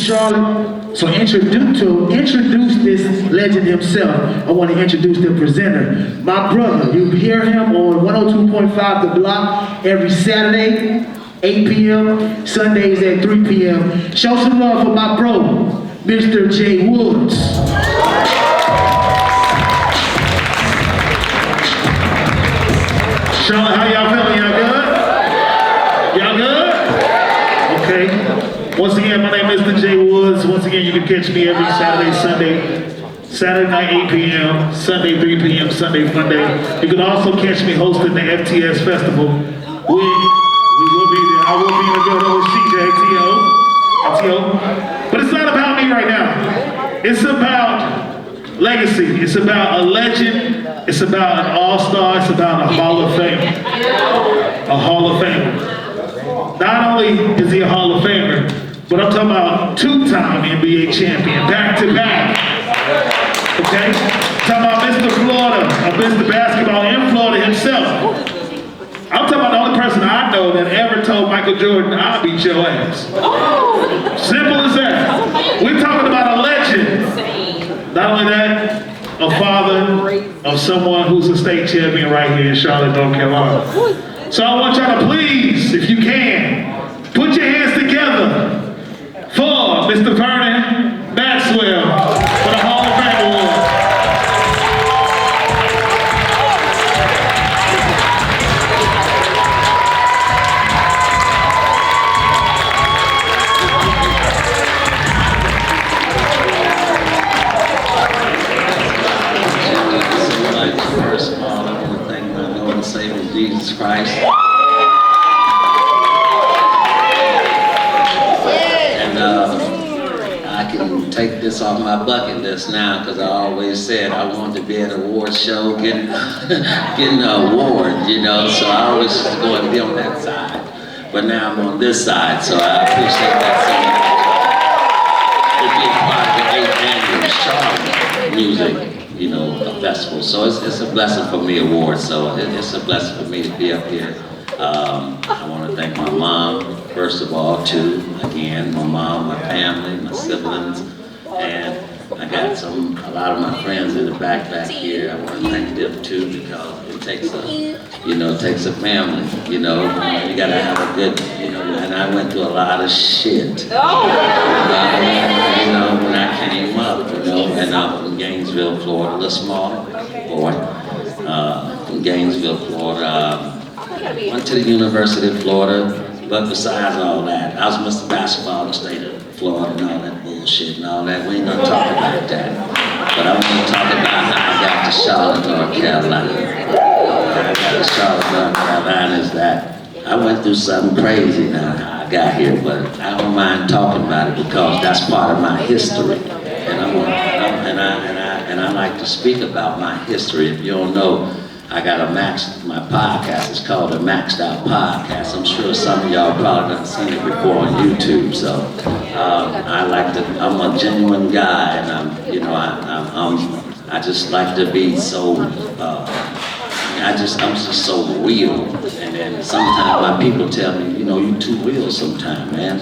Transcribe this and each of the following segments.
Charlotte. So to introduce this legend himself, I want to introduce the presenter. My brother, you hear him on 102.5 The Block every Saturday, 8 p.m., Sundays at 3 p.m. Show some love for my bro, Mr. J. Woods. Charlotte, how y'all feeling? Y'all good? Y'all good? Okay. Once again, my name is Mr. J. Woods. Once again, you can catch me every Saturday, Sunday. Saturday night, 8 p.m., Sunday, 3 p.m., Sunday, Monday. You can also catch me hosting the FTS Festival. We will be there. I will be in the building with CJ, TO. But it's not about me right now. It's about legacy. It's about a legend. It's about an all-star. It's about a Hall of Fame. A Hall of Famer. Not only is he a Hall of Famer, but I'm talking about two-time NBA champion, back-to-back. Okay? I'm talking about Mr. Florida, or Mr. Basketball in Florida himself. I'm talking about the only person I know that ever told Michael Jordan, I'll beat your ass. Simple as that. We're talking about a legend. Not only that, a father of someone who's a state champion right here in Charlotte, North Carolina. So I want y'all to please, if you can, put your hands together for Mr. Vernon Maxwell for the Hall of Fame Award. First of all, I want to thank my Lord and Savior Jesus Christ. I can take this off my bucket list now because I always said I wanted to be at an award show getting an award, you know, so I always used to go and be on that side. But now I'm on this side, so I appreciate that so much. To be a part of the 8th annual Charlotte Music, you know, a festival. So it's a blessing for me, award, so it's a blessing for me to be up here. I want to thank my mom, first of all, too. Again, my mom, my family, my siblings, and I got a lot of my friends in the back here. I want to thank them too because it takes a family. You know, you gotta have a good, you know. And I went through a lot of shit. You know, when I came up, you know, and I'm from Gainesville, Florida, a little small boy from Gainesville, Florida. Went to the University of Florida, but besides all that, I was Mr. Basketball in the state of Florida and all that bullshit and all that. We ain't gonna talk about that. But I want to talk about how I got to Charlotte, North Carolina. How I got to Charlotte, North Carolina is that I went through something crazy now how I got here, but I don't mind talking about it because that's part of my history. And I like to speak about my history. If you don't know, I got my podcast is called the Maxed Out Podcast. I'm sure some of y'all probably done seen it before on YouTube. So I'm a genuine guy, and I just like to be so, I'm just so real. And then sometimes my people tell me, you know, you too real sometimes, man.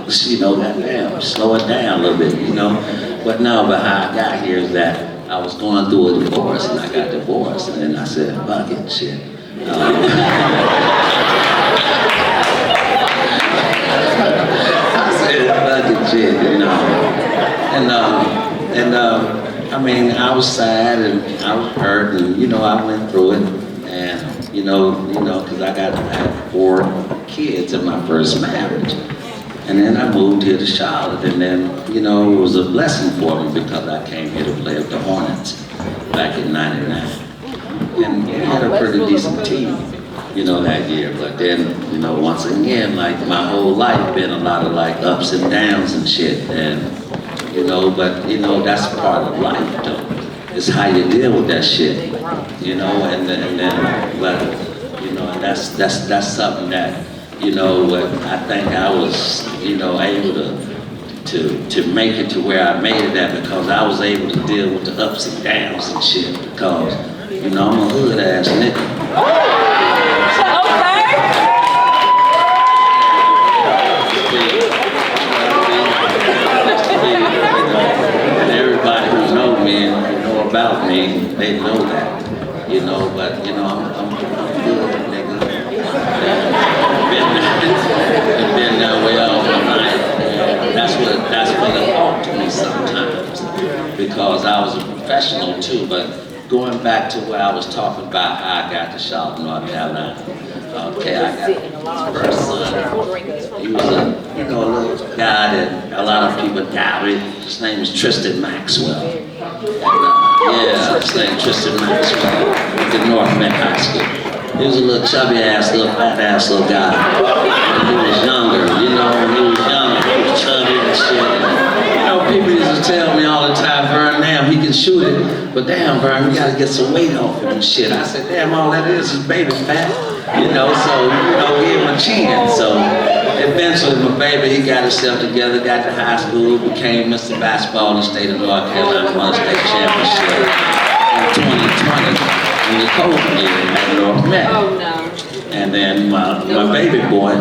You know, goddamn, slow it down a little bit, you know. But how I got here is that I was going through a divorce and I got divorced, and then I said, fuck it, shit. I said, fuck it, shit, you know. I mean, I was sad and I was hurt, and you know, I went through it, and you know, because I had 4 kids in my first marriage. And then I moved here to Charlotte, and then, you know, it was a blessing for me because I came here to play with the Hornets back in '99. And we had a pretty decent team, you know, that year. But then, you know, once again, like my whole life been a lot of like ups and downs and shit. And, you know, but, you know, that's part of life, though. It's how you deal with that shit, you know, and but, you know, and that's something that, you know, I think I was, you know, able to make it to where I made it at because I was able to deal with the ups and downs and shit because, you know, I'm a hood ass nigga. mean, they know that, you know, but, you know, I'm good, nigga. I've been that way all my life. And that's what it ought to me sometimes, because I was a professional too, but going back to where I was talking about how I got to Charlotte, North Carolina. Okay, I got his first son. He was a little guy that a lot of people doubted. His name was Tristan Maxwell. And, his name Tristan Maxwell. Went to North Met High School. He was a little chubby ass, little fat ass little guy. When he was younger, you know, when he was younger, he was chubby and shit. You know, people used to tell me all the time, Vernon, damn, he can shoot it, but damn, Vernon, you gotta get some weight off him and shit. I said, damn, all that is baby fat. You know, so, you know, give him a chin. So eventually my baby, he got himself together, got to high school, became Mr. Basketball in the state of North Carolina, won a state championship in 2020 in the COVID year at North Met. Oh, no. And then my baby boy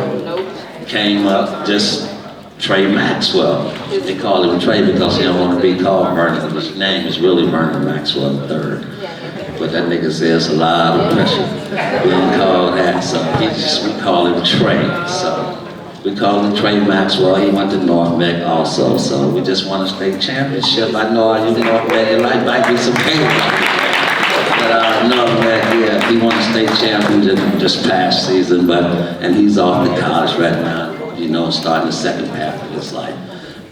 came up, just Trey Maxwell. They call him Trey because he don't want to be called Vernon. His name is really Vernon Maxwell III. But that nigga says a lot of pressure. We don't call that, so we call him Trey. So we call him Trey Maxwell. He went to North Met also, so we just won a state championship. I know all you North Met, there might be some haters. But North Met, yeah, he won a state championship this past season, and he's off to college right now, you know, starting the second half of his life.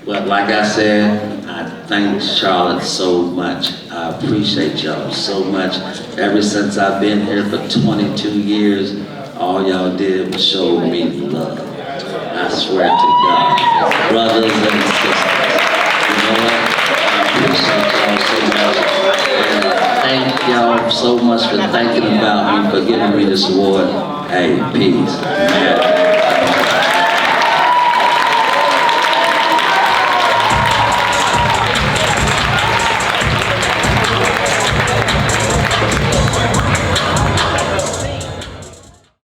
But like I said, I thank Charlotte so much. I appreciate y'all so much. Ever since I've been here for 22 years, all y'all did was show me love. I swear to God, brothers and sisters, you know what? I appreciate y'all so much. And thank y'all so much for thinking about me, for giving me this award. Hey, peace. Man.